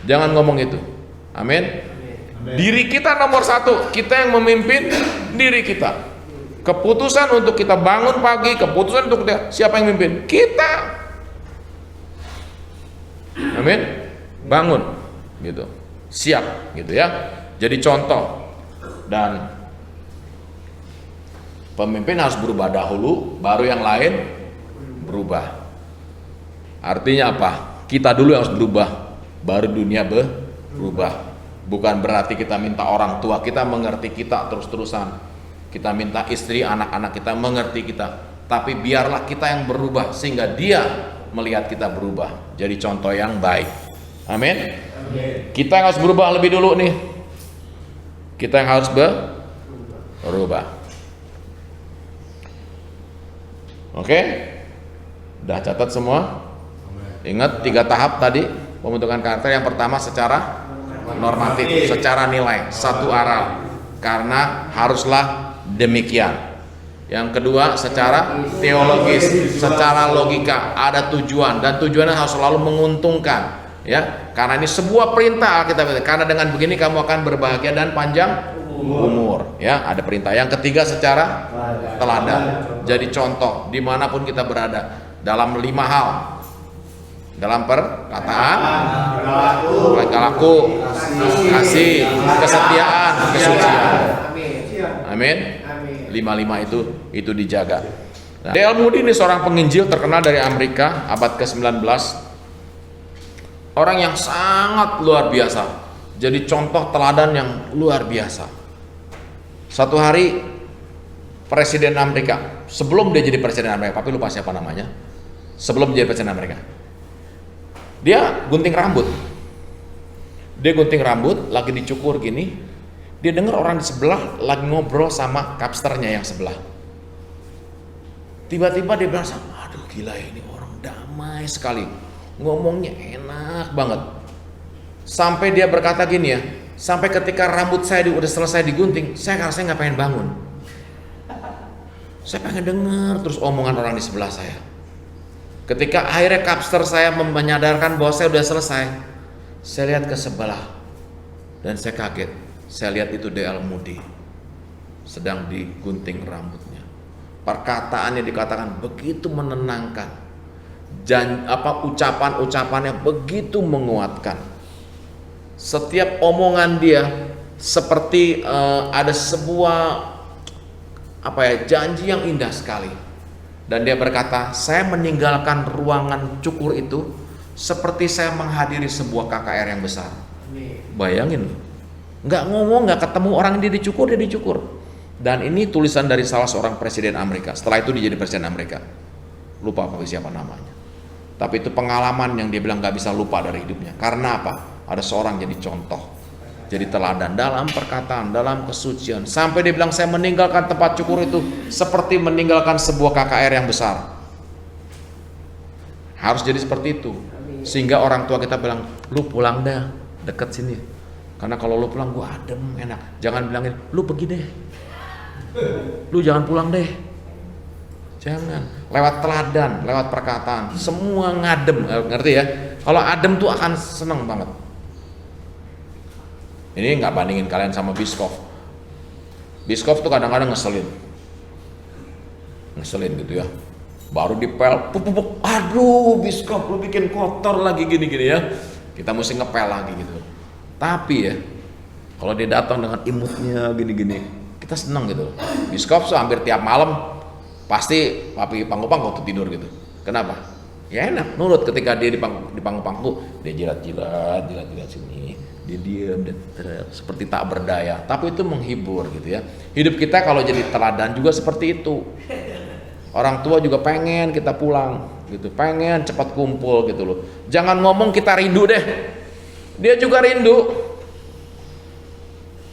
[SPEAKER 1] Jangan ngomong itu. Amin. Diri kita nomor satu, kita yang memimpin diri kita. Keputusan untuk kita bangun pagi, keputusan untuk kita, siapa yang mimpin? Kita. Amin. Bangun gitu. Siap gitu ya. Jadi contoh. Dan pemimpin harus berubah dahulu, baru yang lain berubah. Artinya apa? Kita dulu yang harus berubah, baru dunia berubah. Bukan berarti kita minta orang tua kita mengerti kita terus-terusan. Kita minta istri, anak-anak kita mengerti kita, tapi biarlah kita yang berubah sehingga dia melihat kita berubah. Jadi contoh yang baik. Amin. Kita yang harus berubah lebih dulu nih. Kita yang harus berubah. Oke? Udah catat semua? Ingat 3 tahap tadi pembentukan karakter. Yang pertama secara normatif, secara nilai, satu arah. Karena haruslah demikian. Yang kedua secara teologis, secara logika, ada tujuan dan tujuannya harus selalu menguntungkan, ya. Karena ini sebuah perintah kita. Karena dengan begini kamu akan berbahagia dan panjang umur, ya. Ada perintah. Yang ketiga secara teladan. Jadi contoh dimanapun kita berada dalam 5 hal. Dalam perkataan, laku, kasih, kesetiaan, kesucian. Amin. 5 itu dijaga. Nah, D.L. Moody ini seorang penginjil terkenal dari Amerika abad ke-19. Orang yang sangat luar biasa. Jadi contoh teladan yang luar biasa. Satu hari Presiden Amerika, sebelum dia jadi Presiden Amerika, tapi lupa siapa namanya. Sebelum jadi Presiden Amerika, dia gunting rambut. Dia gunting rambut, lagi dicukur gini. Dia dengar orang di sebelah lagi ngobrol sama kapsternya yang sebelah. Tiba-tiba dia bilang, aduh gila ini orang damai sekali, ngomongnya enak banget. Sampai dia berkata gini ya, sampai ketika rambut saya udah selesai digunting, saya rasanya nggak pengen bangun. Saya pengen dengar terus omongan orang di sebelah saya. Ketika akhirnya kapster saya menyadarkan bahwa saya udah selesai, saya lihat ke sebelah dan saya kaget. Saya lihat itu D.L. Moody sedang digunting rambutnya. Perkataannya dikatakan begitu menenangkan. Ucapan-ucapannya begitu menguatkan. Setiap omongan dia seperti ada sebuah janji yang indah sekali. Dan dia berkata, saya meninggalkan ruangan cukur itu seperti saya menghadiri sebuah KKR yang besar. Bayangin, nggak ngomong, nggak ketemu orang dia dicukur. Dan ini tulisan dari salah seorang presiden Amerika. Setelah itu dia jadi presiden Amerika. Lupa siapa namanya. Tapi itu pengalaman yang dia bilang nggak bisa lupa dari hidupnya. Karena apa? Ada seorang jadi contoh, jadi teladan dalam perkataan, dalam kesucian. Sampai dia bilang saya meninggalkan tempat cukur itu seperti meninggalkan sebuah KKR yang besar. Harus jadi seperti itu. Sehingga orang tua kita bilang, lu pulang deh, deket sini. Karena kalau lu pulang gua adem, enak. Jangan bilangin, lu pergi deh. Lu jangan pulang deh. Jangan. Lewat teladan, lewat perkataan, semua ngadem, ngerti ya? Kalau adem tuh akan seneng banget. Ini nggak bandingin kalian sama biskop. Biskop tuh kadang-kadang ngeselin gitu ya. Baru dipel, pupuk, aduh biskop lu bikin kotor lagi gini-gini ya. Kita mesti ngepel lagi gitu. Tapi ya, kalau dia datang dengan imutnya gini-gini, kita senang gitu. Biskop so hampir tiap malam pasti papi panggung-panggung waktu tidur gitu. Kenapa? Ya enak, nurut ketika dia di pangku, dia jilat sini, dia diam, dia seperti tak berdaya. Tapi itu menghibur gitu ya. Hidup kita kalau jadi teladan juga seperti itu. Orang tua juga pengen kita pulang gitu, pengen cepat kumpul gitu loh. Jangan ngomong kita rindu deh, dia juga rindu.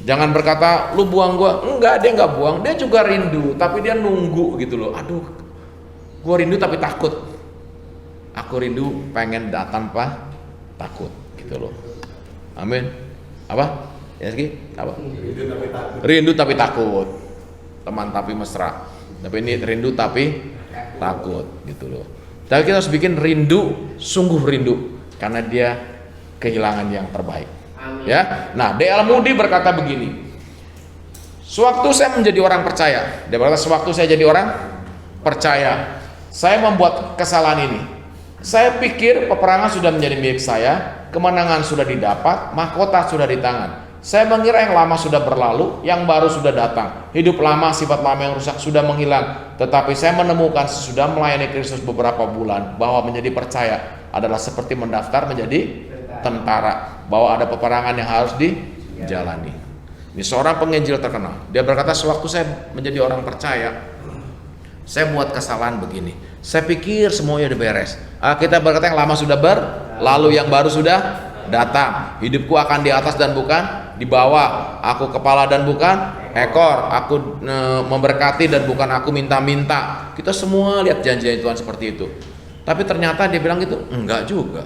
[SPEAKER 1] Jangan berkata lu buang gua, enggak, dia enggak buang, dia juga rindu, tapi dia nunggu gitu loh. Aduh, gua rindu tapi takut. Aku rindu pengen datang tanpa takut gitu loh. Amin. Apa? Ya Rizky? Apa? Rindu tapi takut. Teman tapi mesra. Tapi ini rindu tapi takut gitu loh. Tapi kita harus bikin rindu, sungguh rindu, karena dia kehilangan yang terbaik. Ya. Nah, D.L. Moody berkata begini. Sewaktu saya menjadi orang percaya, dia berkata sewaktu saya jadi orang percaya, saya membuat kesalahan ini. Saya pikir peperangan sudah menjadi milik saya, kemenangan sudah didapat, mahkota sudah di tangan. Saya mengira yang lama sudah berlalu, yang baru sudah datang. Hidup lama, sifat lama yang rusak sudah menghilang. Tetapi saya menemukan sesudah melayani Kristus beberapa bulan bahwa menjadi percaya adalah seperti mendaftar menjadi tentara, bahwa ada peperangan yang harus dijalani. Ini seorang penginjil terkenal. Dia berkata sewaktu saya menjadi orang percaya, saya buat kesalahan begini. Saya pikir semuanya udah beres. Kita berkata yang lama sudah berlalu, yang baru sudah datang. Hidupku akan di atas dan bukan di bawah. Aku kepala dan bukan ekor. Aku memberkati dan bukan aku minta-minta. Kita semua lihat janji Tuhan seperti itu. Tapi ternyata dia bilang gitu, enggak juga.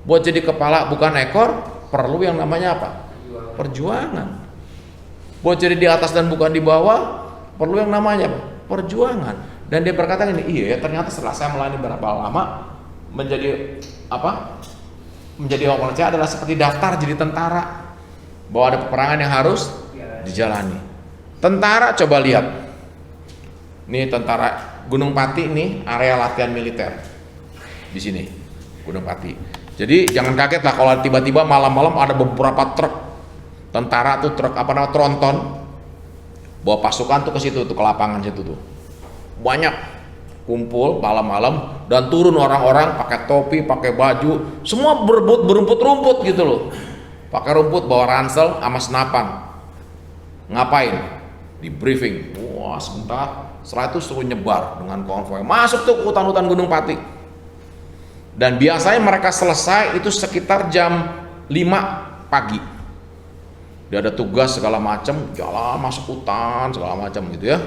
[SPEAKER 1] Buat jadi kepala bukan ekor, perlu yang namanya apa? Perjuangan. Buat jadi di atas dan bukan di bawah, perlu yang namanya apa? Perjuangan. Dan dia berkata ini, iya ya, ternyata setelah saya melayani berapa lama menjadi apa? Menjadi orang percaya adalah seperti daftar jadi tentara, bahwa ada peperangan yang harus dijalani. Tentara, coba lihat. Nih tentara Gunung Pati, ini area latihan militer. Di sini Gunung Pati. Jadi jangan kaget lah kalau tiba-tiba malam-malam ada beberapa truk tentara tuh, truk apa namanya, tronton, bawa pasukan tuh ke situ tuh, ke lapangan situ tuh. Banyak kumpul malam-malam dan turun orang-orang pakai topi, pakai baju, semua berebut rumput gitu loh. Pakai rumput, bawa ransel sama senapan. Ngapain? Di briefing. Wah, sebentar. Setelah itu suruh nyebar dengan konvoy. Masuk tuh ke hutan-hutan Gunung Pati. Dan biasanya mereka selesai itu sekitar jam 5 pagi. Dia ada tugas segala macam, jalan masuk hutan segala macam gitu ya.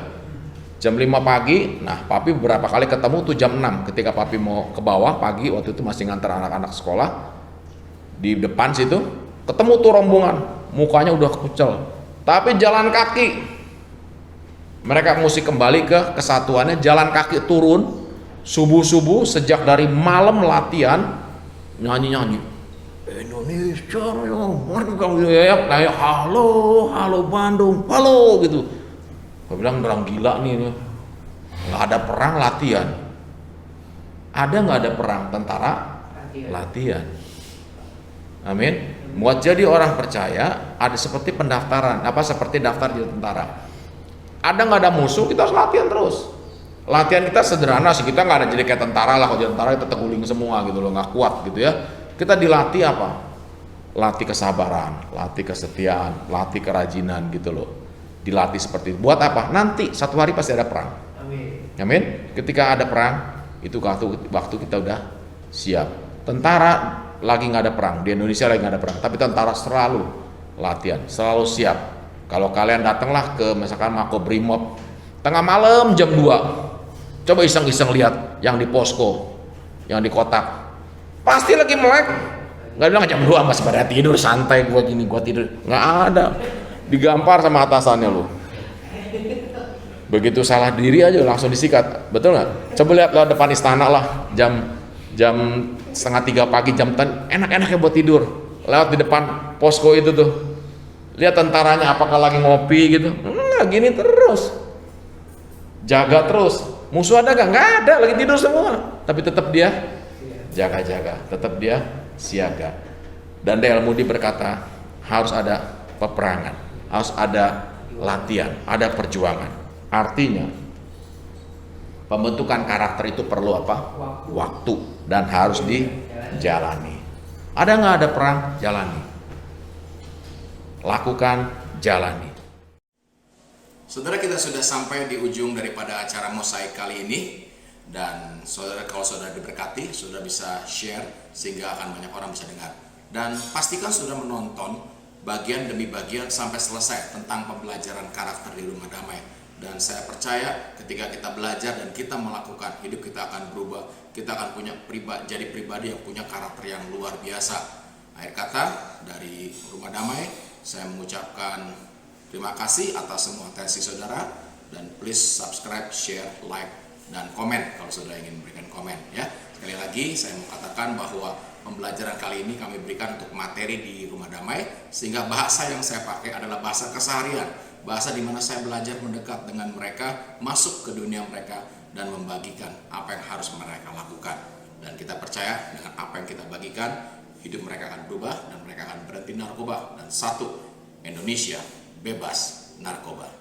[SPEAKER 1] Jam 5 pagi, nah papi beberapa kali ketemu tuh jam 6 ketika papi mau ke bawah pagi, waktu itu masih nganter anak-anak sekolah di depan situ, ketemu tuh rombongan, mukanya udah kucel, tapi jalan kaki. Mereka mesti kembali ke kesatuannya, jalan kaki turun, subuh-subuh sejak dari malam latihan, nyanyi-nyanyi. Indonesia, ya, halo Bandung, halo gitu. Gue bilang orang gila nih, nggak ada perang latihan. Ada nggak ada perang tentara latihan. Amin. Buat jadi orang percaya ada seperti pendaftaran, apa seperti daftar jadi tentara. Ada nggak ada musuh kita harus latihan terus. Latihan kita sederhana sih, kita nggak ada jadi kayak tentara lah. Kalau jadi tentara kita terguling semua gitu loh, nggak kuat gitu ya. Kita dilatih apa? Latih kesabaran, latih kesetiaan, latih kerajinan gitu loh. Dilatih seperti itu. Buat apa? Nanti satu hari pasti ada perang. Amin. Amin. Ketika ada perang, itu waktu kita udah siap. Tentara lagi nggak ada perang, di Indonesia lagi nggak ada perang, tapi tentara selalu latihan, selalu siap. Kalau kalian datanglah ke misalkan Makobrimob tengah malam jam 2, coba iseng-iseng lihat yang di posko, yang di kotak, pasti lagi melek. Nggak bilang jam 2 masih pada tidur santai, gua tidur, nggak ada. Digampar sama atasannya lu. Begitu salah diri aja langsung disikat, betul nggak? Coba lihat lah depan istana lah, jam 2:30 pagi, jam 10, enak-enaknya buat tidur. Lewat di depan posko itu tuh, lihat tentaranya apakah lagi ngopi gitu? Gini terus, jaga terus. Musuh ada nggak ada, lagi tidur semua. Tapi tetap dia jaga-jaga, tetap dia siaga. Dan D.L. Moody berkata harus ada peperangan, harus ada latihan, ada perjuangan. Artinya Pembentukan karakter itu perlu apa? Waktu, dan harus dijalani. Ada nggak ada perang? Jalani. Lakukan, jalani. Saudara, kita sudah sampai di ujung daripada acara Mosaik kali ini. Dan saudara, kalau saudara diberkati, saudara bisa share sehingga akan banyak orang bisa dengar. Dan pastikan saudara menonton bagian demi bagian sampai selesai tentang pembelajaran karakter di Rumah Damai. Dan saya percaya ketika kita belajar dan kita melakukan, hidup kita akan berubah. Kita akan jadi pribadi yang punya karakter yang luar biasa. Akhir kata, dari Rumah Damai, saya mengucapkan terima kasih atas semua atensi saudara. Dan please subscribe, share, like, dan komen kalau saudara ingin memberikan komen ya. Sekali lagi saya mau katakan bahwa pembelajaran kali ini kami berikan untuk materi di Rumah Damai, sehingga bahasa yang saya pakai adalah bahasa keseharian. Bahasa di mana saya belajar mendekat dengan mereka, masuk ke dunia mereka, dan membagikan apa yang harus mereka lakukan. Dan kita percaya dengan apa yang kita bagikan, hidup mereka akan berubah dan mereka akan berhenti narkoba. Dan satu, Indonesia bebas narkoba.